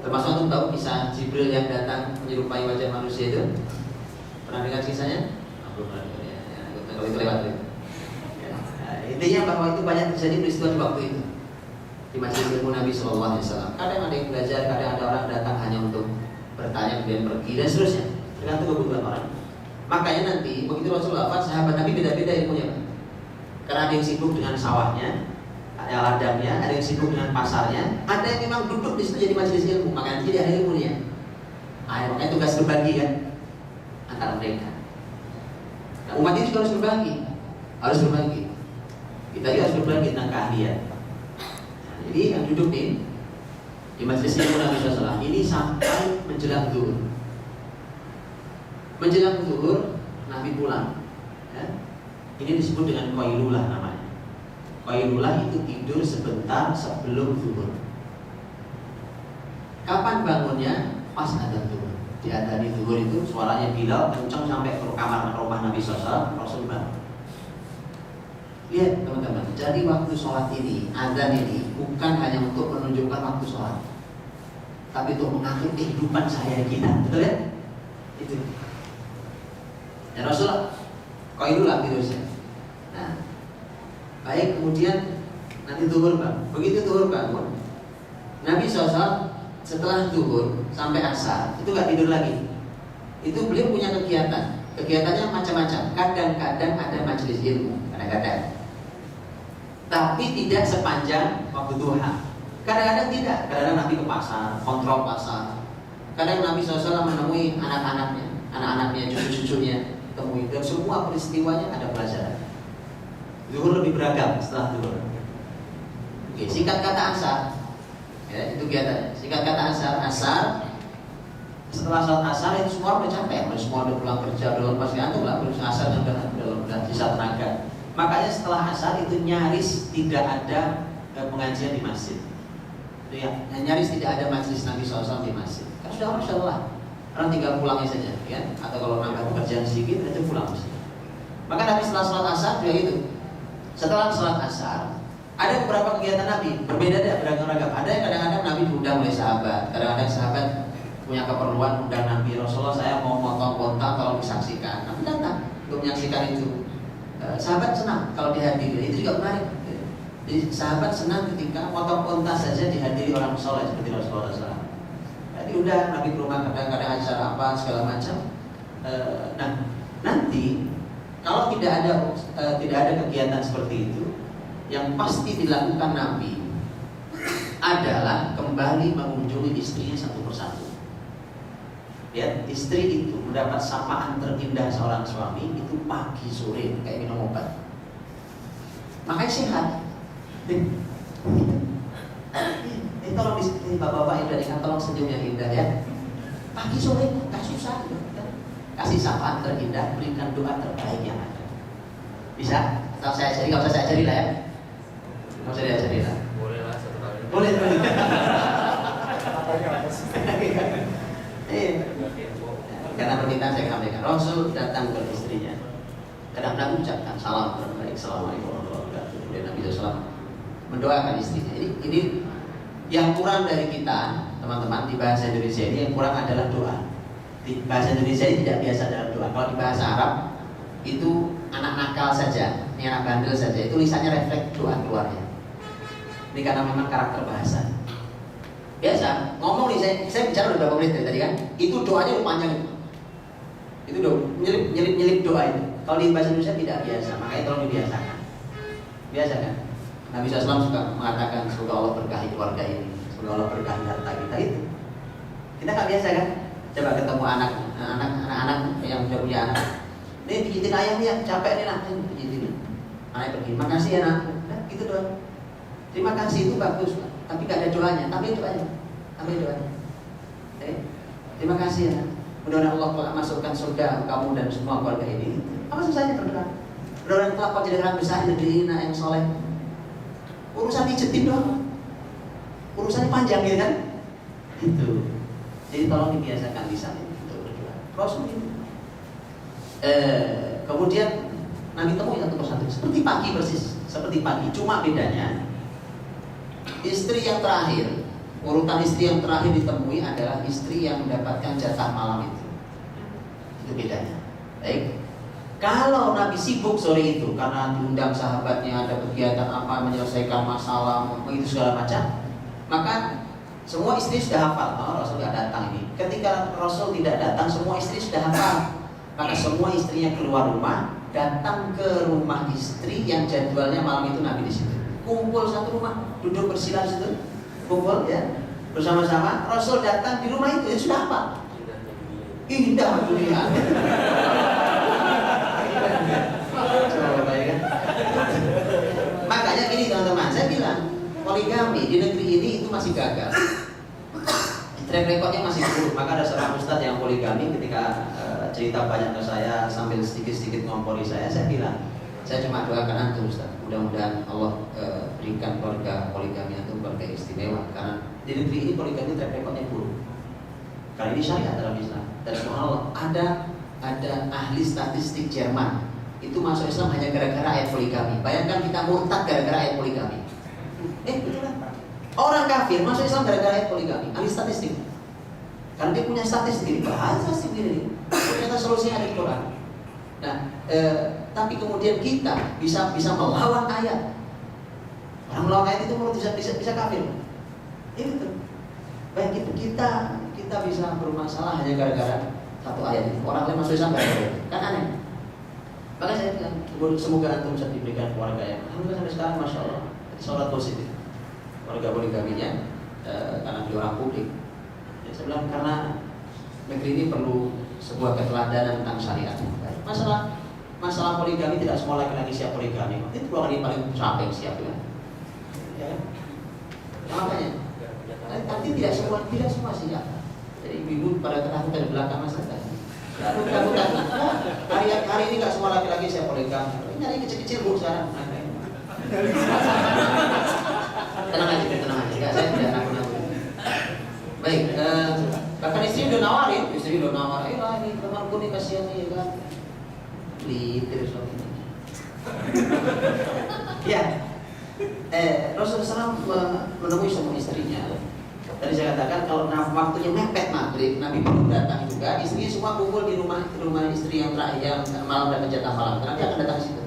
Termasuk untuk tahu kisah Jibril yang datang menyerupai wajah manusia itu. Pernah dengar kisahnya? Belum pernah dengar ya. Kalau itu lewat itu. Ya. Nah, intinya bahwa itu banyak terjadi peristiwa di waktu itu di majelis ilmu Nabi SAW. Kadang ada yang belajar, kadang ada orang datang hanya untuk bertanya kemudian pergi dan seterusnya. Tergantung kebutuhan orang. Makanya nanti begitu Rasulullah wafat, sahabat Nabi beda-beda ilmunya. Karena ada yang sibuk dengan sawahnya, ada ladangnya, ada yang sibuk dengan pasarnya, ada yang memang duduk di situ jadi majelis ilmu, makanya jadi ada ilmunya. Makanya tugas berbagi kan antara mereka. Nah, umat ini juga harus berbagi. Kita juga harus berbagi tentang keahlian. Nah, jadi yang duduk di majelis ilmu Nabi SAW ini sampai menjelang zuhur. Menjelang zuhur Nabi pulang. Ya. Ini disebut dengan qailulah namanya. Qailulah itu tidur sebentar sebelum zuhur. Kapan bangunnya? Pas adzan zuhur. Di adzan zuhur itu suaranya Bilal kencang sampai ke kamar rumah Nabi SAW. Rasul bangun. Lihat teman-teman, jadi waktu sholat ini, adzan ini bukan hanya untuk menunjukkan waktu sholat, tapi untuk mengatur kehidupan saya kita. Betul ya? Itu. Ya Rasulullah, qailulah tidurnya. Nah, baik, kemudian nanti zuhur bangun. Begitu zuhur bangun, Nabi SAW setelah zuhur sampai asar itu gak tidur lagi. Itu beliau punya kegiatan. Kegiatannya macam-macam. Kadang-kadang ada majelis ilmu, kadang-kadang. Tapi tidak sepanjang waktu duha. Kadang-kadang tidak. Kadang-kadang Nabi ke pasar, kontrol pasar. Kadang Nabi SAW menemui anak-anaknya, cucu-cucunya, temui. Dan semua peristiwanya ada pelajaran. Zuhur lebih beragam setelah zuhur. Oke, singkat kata asar. Ya, itu kegiatan. Singkat kata asar. Setelah sholat asar itu semua udah capek, semua udah pulang kerja, udah lepas kantor lah, terus asar udah sisa tenaga. Makanya setelah asar itu nyaris tidak ada pengajian di masjid. Itu ya, nyaris tidak ada majelis Nabi SAW di masjid. Kan sudah Masya Allah, orang tinggal pulangnya saja, ya. Atau kalau nambah pekerjaan sedikit, itu pulang masjid. Maka Nabi setelah sholat asar juga itu. Setelah sholat asar, ada beberapa kegiatan Nabi berbeda dan beragam-ragam. Ada yang kadang-kadang Nabi diundang oleh sahabat, kadang-kadang sahabat punya keperluan undang Nabi, Rasulullah saya mau motong onta tolong disaksikan. Nabi datang untuk menyaksikan itu. Sahabat senang kalau dihadiri, itu juga menarik. Jadi sahabat senang ketika motong onta saja dihadiri orang soleh seperti Rasulullah SAW. Diundang Nabi ke rumah, kadang-kadang acara apa segala macam. Nah nanti kalau tidak ada kegiatan seperti itu, yang pasti dilakukan Nabi adalah kembali mengunjungi istrinya satu persatu. Ya, istri itu mendapat sapaan terindah seorang suami itu pagi sore kayak minum obat. Makanya sehat. Tolong di bapak-bapak yang dari tolong senyum yang indah ya. Pagi sore gak susah gitu. Kasih sapaan terindah, berikan doa terbaik yang ada. Bisa? Atau saya ajari, kalau saya ajari lah ya. Mau saya ajari lah. Boleh lah, satu kali. Boleh. Katanya apa sih? Karena permintaan saya sampaikan, Rasul datang ke istrinya. Kadang-kadang ucapkan salam, baik, assalamualaikum warahmatullahi wabarakatuh. Kemudian Nabi SAW mendoakan istrinya. Ini yang kurang dari kita, teman-teman, di bahasa Indonesia ini yang kurang adalah doa. Di bahasa Indonesia ini tidak biasa dalam doa. Kalau di bahasa Arab itu anak nakal saja, ini anak bandel saja, itu lisannya refleks doa keluarnya. Ini karena memang karakter bahasa. Biasa ngomong nih, saya bicara udah berapa menit dari tadi kan, itu doanya udah panjang itu udah nyelip doa itu. Kalau di bahasa Indonesia tidak biasa, makanya tolong dibiasakan. Biasa kan? Nabi SAW suka mengatakan semoga Allah berkahi keluarga ini, semoga Allah berkahi harta kita itu. Kita nggak biasa kan? Coba ketemu anak-anak yang sudah punya anak. Nih pijitin ayah nih, capek nih nak, pijitin. Anaknya pergi, makasih ya nak. Nah, gitu doang. Terima kasih itu bagus, tapi nggak ada doanya. Tambahin doanya. Terima kasih ya. Mudah-mudahan Allah masukkan surga kamu dan semua keluarga ini. Apa susahnya berdoa? Mudah-mudahan kelak kau jadi orang besar di negeri ini yang soleh. Urusan dijetin doang. Urusannya panjang gitu kan? Itu. Jadi tolong dibiasakan lisan untuk berdoa. Rasul itu. Kemudian Nabi temui satu persatu seperti pagi persis, seperti pagi. Cuma bedanya istri yang terakhir, urutan istri yang terakhir ditemui adalah istri yang mendapatkan jatah malam itu. Itu bedanya. Baik. Kalau Nabi sibuk sore itu karena diundang sahabatnya, ada kegiatan apa, menyelesaikan masalah, begitu segala macam, maka semua istri sudah hafal. Oh, Rasul tidak datang ini. Ketika Rasul tidak datang, semua istri sudah hafal. Maka semua istrinya keluar rumah, datang ke rumah istri yang jadwalnya malam itu Nabi di situ. Kumpul satu rumah, duduk bersila di situ, kumpul ya bersama-sama. Rasul datang di rumah itu sudah apa? Indah dunia. Coba ya kan? Makanya gini teman-teman, saya bilang poligami di negeri ini itu masih gagal. Track recordnya masih buruk. Maka ada seorang ustadz yang poligami ketika cerita banyak ke saya sambil sedikit-sedikit ngompori saya bilang, saya cuma doakan antum Ustaz, mudah-mudahan Allah berikan keluarga poligami antum keluarga istimewa, karena di negeri ini poligami track recordnya buruk. Karena ini syariat dalam Islam. Dan subhanallah ada ahli statistik Jerman itu masuk Islam hanya gara-gara ayat poligami. Bayangkan kita murtad gara-gara ayat poligami. Betulan. Orang kafir masuk Islam gara-gara ayat poligami. Ahli statistik. Karena dia punya statistik, bahasa sih begini. Ternyata solusinya ada di Quran. Nah, tapi kemudian kita bisa melawan ayat. Orang melawan ayat itu menurut bisa kafir. Itu. Baik itu kita bisa bermasalah hanya gara-gara satu ayat itu. Orang lain masuk Islam gara-gara itu. Kan aneh. Maka saya bilang, semoga antum bisa diberikan keluarga yang alhamdulillah sampai sekarang masya Allah sholat positif. Keluarga poligaminya karena beliau orang publik. Ya, saya bilang karena negeri ini perlu sebuah keteladanan tentang syariat. Masalah poligami tidak semua laki-laki siap poligami. Itu dua kali paling capek siap ya. Ya kan? Makanya, tapi tidak semua siap. Jadi ibu pada ketakutan di belakang masyarakat. Ketakutan. Hari ini nggak semua laki-laki siap poligami. Nyari kecil-kecil bu sekarang. Tenang aja. Enggak, saya tidak nakut-nakut. Baik, bahkan istri udah nawarin, lah ini temanku nih kasihan nih kan. Litir suaminya. Ya, Rasulullah SAW menemui semua istrinya. Tadi saya katakan kalau waktunya mepet maghrib, Nabi belum datang juga. Istrinya semua kumpul di rumah istri yang terakhir yang malam dapat jatah malam. Nanti akan datang situ.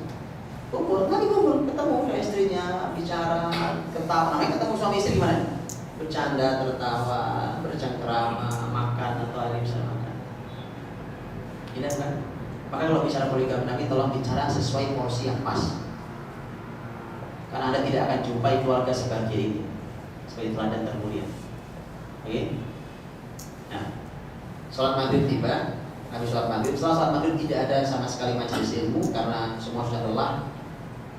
Kumpul, ketemu dengan istrinya, bicara, ketawa. Namanya ketemu suami istri gimana? Bercanda, tertawa, bercengkrama, makan atau ada yang bisa makan. Tidak kan? Maka kalau bicara poligami Nabi tolong bicara sesuai porsi yang pas. Karena Anda tidak akan jumpai keluarga sebagai ini, sebagai teladan termulia. Oke? Nah, sholat maghrib tiba, Nabi sholat maghrib. Setelah sholat maghrib tidak ada sama sekali majelis ilmu karena semua sudah lelah,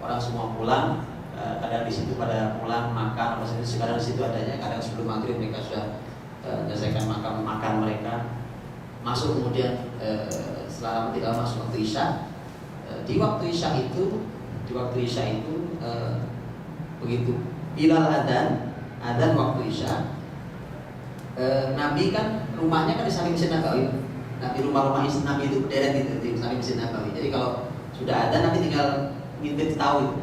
orang semua pulang. Kadang di situ pada pulang makan, sekarang di situ adanya. Kadang sebelum maghrib mereka sudah menyelesaikan makan mereka. Masuk kemudian setelah lama tidak masuk waktu isya. Di waktu isya itu begitu Bilal adzan, adzan waktu Isya. Nabi kan rumahnya kan di samping Masjid Nabawi. Nabi rumah-rumah Nabi itu berderet di samping Masjid Nabawi. Jadi kalau sudah ada Nabi tinggal ngintip tahu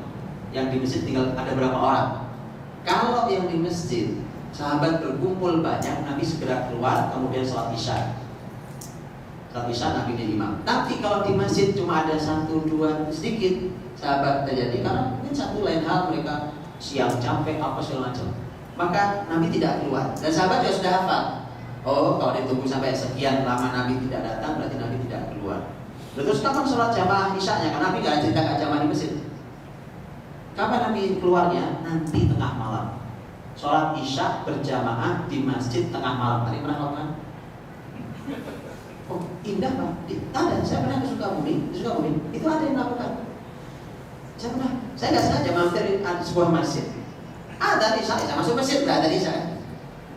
yang di masjid tinggal ada berapa orang. Kalau yang di masjid sahabat berkumpul banyak, Nabi segera keluar kemudian sholat Isya. Sholat Isya Nabi jadi imam. Tapi kalau di masjid cuma ada 1-2 sedikit, sahabat terjadi karena mungkin satu lain hal mereka siang capek apa segala macam, maka Nabi tidak keluar. Dan sahabat juga sudah hafal. Oh, kalau ditunggu sampai sekian lama Nabi tidak datang, berarti Nabi tidak keluar. Terus kapan sholat jamaah Isyanya? Karena Nabi gak cerita gak jamaah di masjid. Kapan Nabi keluarnya? Nanti tengah malam. Sholat Isya berjamaah di masjid tengah malam. Tadi pernah lakukan? Oh, indah Pak. Ada, saya pernah ke Sukabumi. Di Sukabumi itu ada yang melakukan. Saya pernah. Saya nggak sengaja mampir di sebuah masjid. Ada di saya masuk masjid, nggak ada di saya.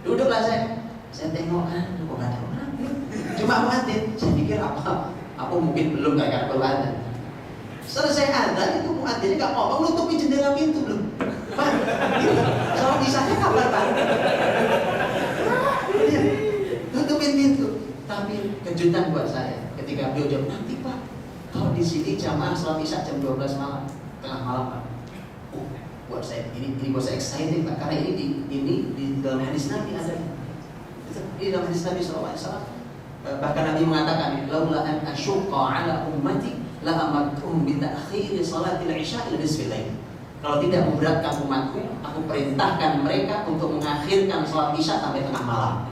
Duduklah saya tengok kan, kok nggak ada orang. Cuma muadzin. Saya pikir apa mungkin belum kayak baru ada. Selesai adzan itu muadzinnya nggak ngomong, nutupin jendela pintu belum. Pak, kalau bisanya kapan Pak? Nutupin pintu. Tapi kejutan buat saya ketika beliau jawab, nanti Pak, kalau di sini jamaah sholat Isya jam 12 malam, tengah malam Pak. Buat saya ini buat saya excited Pak, karena ini di dalam hadis Nabi ada. Di dalam hadis Nabi SAW, bahkan Nabi mengatakan, laula an asyqa ala ummati la amartuhum bi ta'khiri salatil isya ila nisfil lail. Kalau tidak memberatkan umatku, aku perintahkan mereka untuk mengakhirkan salat Isya sampai tengah malam.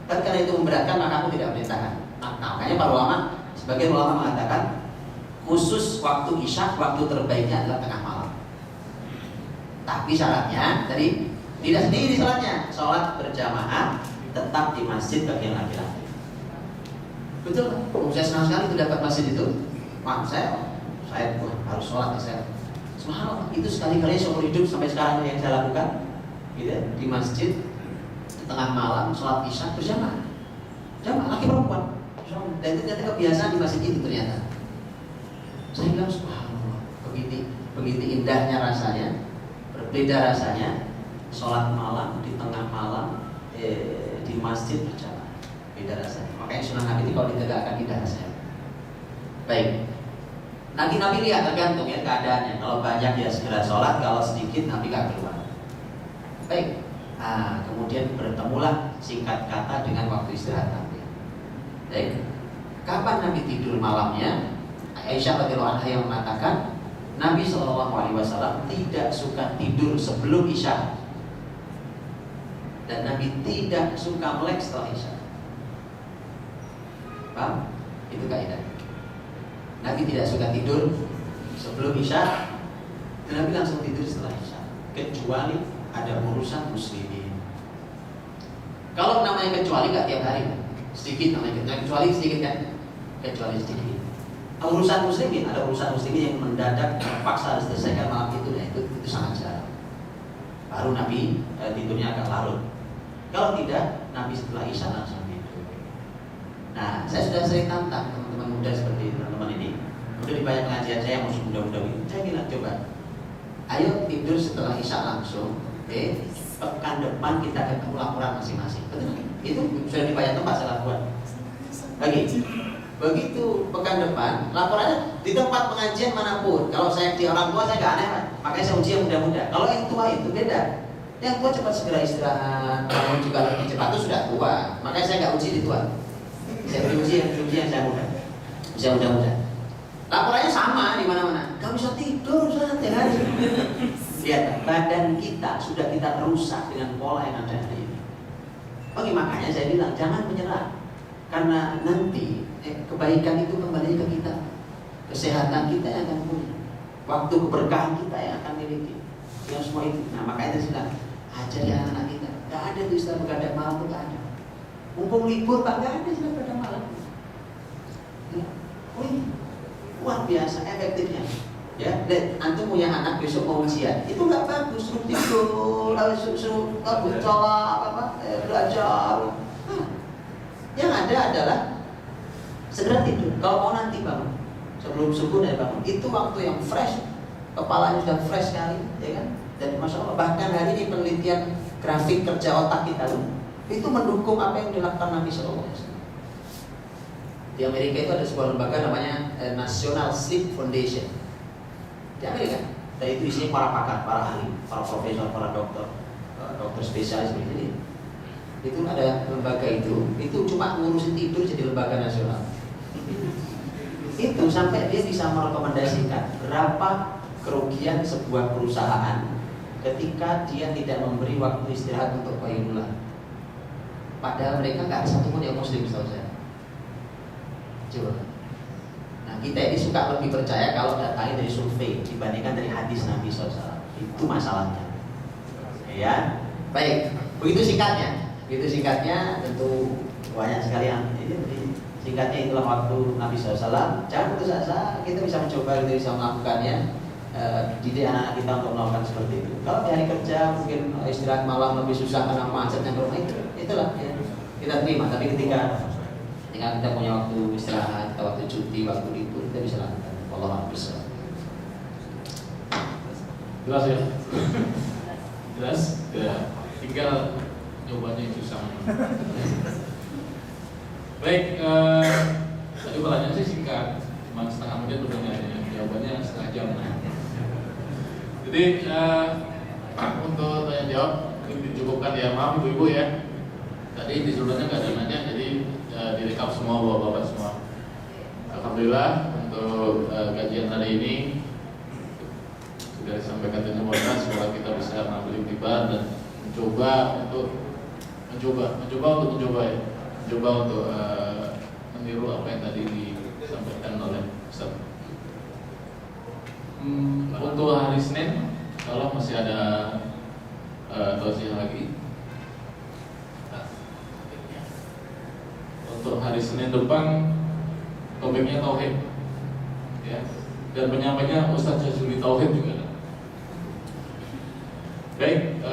Dan karena itu memberatkan, maka aku tidak perintahkan. Makanya para ulama, sebagian ulama mengatakan khusus waktu Isya, waktu terbaiknya adalah tengah malam. Tapi syaratnya tadi tidak sendiri salatnya, sholat berjamaah tetap di masjid bagi yang laki-laki. Betul kan? Saya senang sekali itu dapat masjid itu. Wah, saya harus sholat saya. Subhanallah, itu sekali-kali seumur hidup sampai sekarang yang saya lakukan, gitu, di masjid di tengah malam sholat Isya berjamaah, jamaah laki perempuan. Dan itu ternyata kebiasaan di masjid itu ternyata. Saya bilang subhanallah, begitu indahnya rasanya, berbeda rasanya sholat malam di tengah malam di masjid berjamaah, beda rasanya. Makanya sunnah Nabi itu kalau ditegakkan indah rasanya. Baik. Nanti Nabi lihat tergantung ya keadaannya. Kalau banyak ya segera sholat, kalau sedikit Nabi gak keluar. Baik. Kemudian bertemulah singkat kata dengan waktu istirahat Nabi. Baik. Kapan Nabi tidur malamnya? Aisyah radhiyallahu anha yang mengatakan Nabi SAW tidak suka tidur sebelum Isya. Dan Nabi tidak suka melek setelah Isya. Paham? Itu kaidah. Nabi tidak suka tidur sebelum Isya, dan Nabi langsung tidur setelah Isya, kecuali ada urusan muslimin. Kalau namanya kecuali nggak tiap hari, sedikit namanya kecuali sedikit kan, kecuali sedikit. Urusan muslimin, ada urusan muslimin yang mendadak terpaksa harus diselesaikan malam itu, ya itu sangat jarang. Baru Nabi tidurnya agak larut. Kalau tidak, Nabi setelah Isya langsung tidur. Nah, saya sudah sering tantang teman-teman muda seperti teman-teman ini. Udah di banyak pengajian saya yang masih muda-muda ini, saya bilang coba, ayo tidur setelah Isya langsung. Pekan depan kita ketemu laporan masing-masing. Betul? Itu sudah di banyak tempat saya lakukan. Begitu pekan depan, laporannya di tempat pengajian manapun. Kalau saya di orang tua saya nggak aneh, makanya saya uji yang muda-muda. Kalau yang tua itu beda. Yang tua cepat segera istirahat, bangun juga lebih cepat, itu sudah tua. Makanya saya nggak uji di tua. Saya uji yang saya muda, usia muda-muda. Laporannya sama di mana-mana. Gak bisa tidur santai hari. Lihat, badan kita sudah kita rusak dengan pola yang ada hari ini. Oke, makanya saya bilang jangan menyerah, karena nanti kebaikan itu kembali ke kita, kesehatan kita yang akan pulih, waktu keberkahan kita yang akan miliki, yang semua itu. Nah, makanya saya bilang ajari anak-anak kita. Gak ada tuh istilah begadang malam tuh gak ada. Mumpung libur Pak, gak ada istilah begadang malam. Luar biasa efektifnya. Ya, dan antum punya anak besok mau ujian, itu nggak bagus. Suruh tidur, suruh belajar. Yang ada adalah segera tidur. Kalau mau nanti bangun sebelum subuh dan bangun, itu waktu yang fresh, kepalanya sudah fresh sekali, ya kan? Dan masya Allah, bahkan hari ini penelitian grafik kerja otak kita loh, itu mendukung apa yang dilakukan Nabi Sallallahu Alaihi Wasallam. Di Amerika itu ada sebuah lembaga namanya National Sleep Foundation di Amerika, dan itu isinya para pakar, para ahli, para profesor, para dokter, dokter spesialis seperti ini. Itu ada lembaga itu cuma ngurusin tidur jadi lembaga nasional. Itu sampai dia bisa merekomendasikan berapa kerugian sebuah perusahaan ketika dia tidak memberi waktu istirahat untuk qailullah. Padahal mereka nggak ada satupun yang muslim, setahu saya. Coba. Nah, kita ini suka lebih percaya kalau datangnya dari survei dibandingkan dari hadis Nabi SAW. Itu masalahnya. Ya, baik. Begitu singkatnya. Tentu banyak sekali yang ini. Singkatnya itulah waktu Nabi SAW. Jangan putus asa, kita bisa mencoba, kita bisa melakukannya. Didik anak-anak kita untuk melakukan seperti itu. Kalau di hari kerja mungkin istirahat malam lebih susah karena macetnya ke rumah, itulah ya, kita terima. Tapi ketika kita punya waktu istirahat, kita waktu cuti, waktu libur, kita bisa lakukan. Wallahu a'lam. Jelas ya? Jelas? Ya. Tinggal nyobanya yang susah. Baik, tadi pertanyaan sih singkat, cuma setengah menit udah nanya, jawabannya setengah jam. Jadi untuk tanya jawab dicukupkan ya, maaf ibu-ibu ya. Tadi di sebelumnya nggak ada nanya, jadi direkap semua bapak-bapak semua. Alhamdulillah untuk kajian hari ini sudah disampaikan dengan mudah, semoga kita bisa mengambil iktibar dan mencoba untuk meniru apa yang tadi disampaikan oleh Ustaz. Untuk hari Senin, kalau masih ada tausiah lagi. Untuk hari Senin depan topiknya tauhid, ya, dan penyampainya Ustaz Jazuli Tauhid juga. Baik,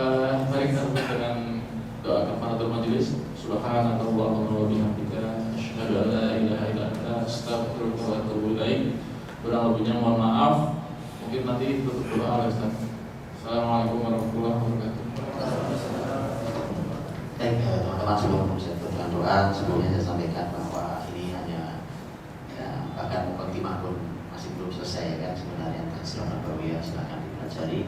mari kita tutup dengan doa kafaratul majelis. Subhanakallahumma wa bihamdika asyhadu an la ilaha illa anta astaghfiruka wa atubu ilaik. Kurang lebihnya mohon maaf. Mungkin nanti tutup doa oleh Ustaz. Assalamualaikum warahmatullahi wabarakatuh. Baik, teman-teman, sebelum saya tutup doa, sebelumnya saya sampaikan bahwa ini hanya bahkan mukadimah pun masih belum selesai kan sebenarnya. Sirah Nabawiyah silakan dipelajari.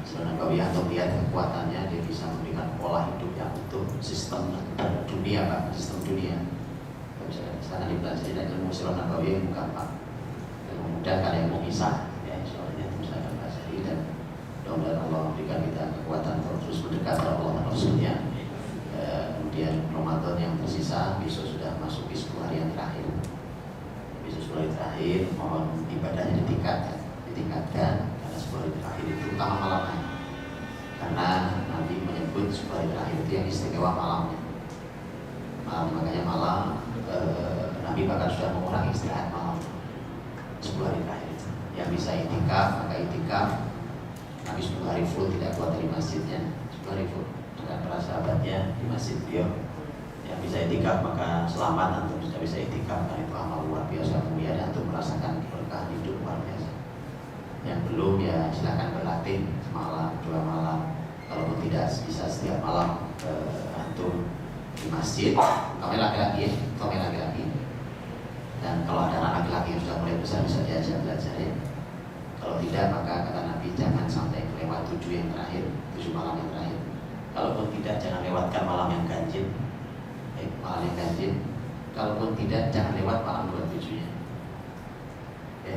Sirah Nabawiyah untuk lihat kekuatannya, dia bisa memberikan pola hidup yang utuh, sistem dunia, Pak, sistem dunia. Silakan dipelajari, dan ilmu Sirah Nabawiyah bukan gampang. Ilmu mudah kalau yang mau kisah, ya soalnya silakan pelajari, dan mudah-mudahan Allah memberikan kita kekuatan untuk terus mendekat kepada Allah dan Rasulnya. Kemudian Ramadan yang tersisa, besok sudah masuk di 10 hari yang terakhir. Besok 10 hari terakhir, mohon ibadahnya ditingkatkan karena 10 hari terakhir itu utama malamnya. Karena Nabi menyebut 10 hari terakhir itu yang istimewa malamnya. Makanya malam Nabi bahkan sudah mengurangi istirahat malam 10 hari terakhir itu. Yang bisa itikaf, maka itikaf. Nabi 10 hari full tidak keluar dari masjidnya, 10 hari full dengan para sahabatnya di masjid beliau. Yang bisa itikaf maka selamat, antum sudah bisa itikaf, karena itu amal luar biasa mulia dan antum merasakan keberkahan hidup luar biasa. Yang belum ya silakan berlatih semalam, 2 malam, kalaupun tidak bisa setiap malam antum di masjid, utamanya laki-laki, dan kalau ada anak laki-laki yang sudah mulai besar bisa diajak belajar ya. Kalau tidak, maka kata Nabi jangan sampai lewat 7 yang terakhir, 7 malam yang terakhir. Kalaupun tidak, jangan lewatkan malam yang ganjil. Malam yang ganjil. Kalaupun tidak, jangan lewat malam 27-nya. Ya,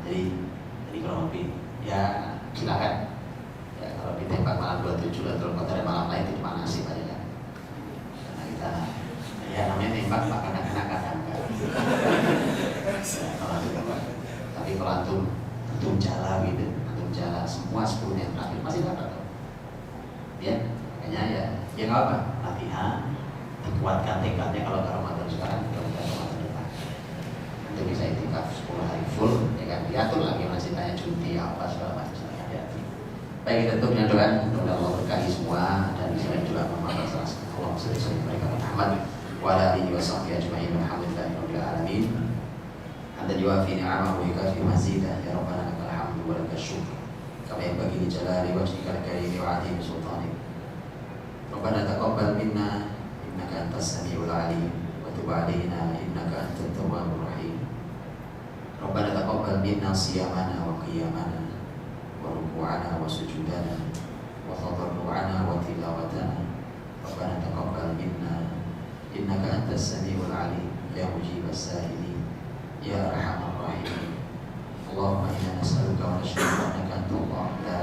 jadi kalau lebih, ya silakan. Ya, kalau ditembak malam 27 atau kalau ada malam lain itu cuma nasib aja kan. Karena kita, ya namanya nembak maka kadang-kadang enggak. Tapi kalau antum jala gitu, antum jala semua 10 yang terakhir masih dapat kok. Ya, makanya ya nggak apa, latihan, dikuatkan tekadnya. Kalau ke Ramadan sekarang, mudah-mudahan Ramadan depan untuk bisa itikaf 10 hari full, ya kan, diatur lagi masih tanya cuti apa segala macam ya. Baik, kita tutup dengan doa, mudah-mudahan Allah berkahi semua, dan saya juga memohon salah Allah selesai mereka Muhammad wa ala alihi wa sahbihi ajma'in walhamdulillahi rabbil alamin. Anta yuafi ni'amahu wa yukafi mazidah, ya Rabbana lakal hamdu wa lakal syukr kama yanbaghi li jalali wajhika al-karim wa 'azimi sultanik Rabbana taqabbal minna innaka antas samiul alim wa tub alaina innaka antat tawwabur rahim. Rabbana taqabbal minna siyamana wa qiyamana wa ruku'ana wa sujudana wa tadarru'ana wa tilawatana. Rabbana taqabbal minna innaka antas samiul alim ya mujibas sa'ilin ya arhamar rahimin. Allahumma inna nas'aluka wa nashhadu annaka antallah la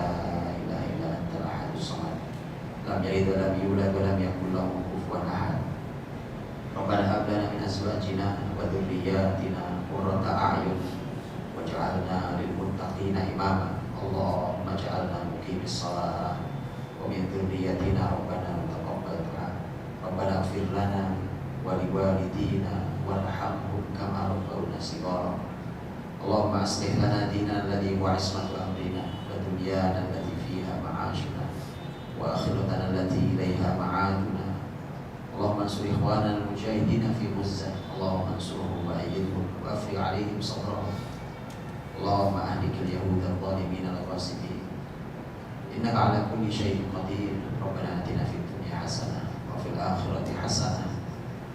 ilaha illa antal ahadus samad lam yalid wa lam yulad wa lam yakul lahu kufuwan ahad. Rabbana hab lana min azwajina wa dhurriyyatina qurrata a'yun waj'alna lil muttaqina imama. Allahumma ij'alna muqimis shalah wa min dhurriyyatina rabbana taqabbal du'a. Rabbana ighfir lana wa liwalidina warhamhum kama rabbauna shighara. Allahumma aslih lana dinana alladhi huwa ismatu amrina wa dunyana allati fiha ma'ashuna wa akhiratana allati ilayha ma'aduna. Allahumma ansur ikhwanana al-mujahidina fi Ghuzzah. Allahumma ansurhum wa ayyidhum wa afrigh 'alaihim sabrahum. Allahumma ahlikil yahuda adh-dhalimin al-ghasibin. Innaka 'ala kulli shay'in qadir. Rabbana atina fid dunya hasanah wa fil akhirati hasanah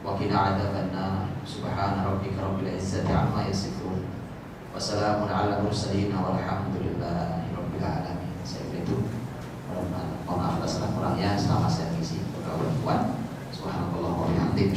wa qina 'adzaban nar. Subhana rabbika rabbil 'izzati 'amma yasifun. Wassalamun 'alal mursalin walhamdulillahi rabbil alamin. Saya itu mohon maaf atas kurangnya selama saya mengisi pergaulan. Subhanallah wa bihamdihi.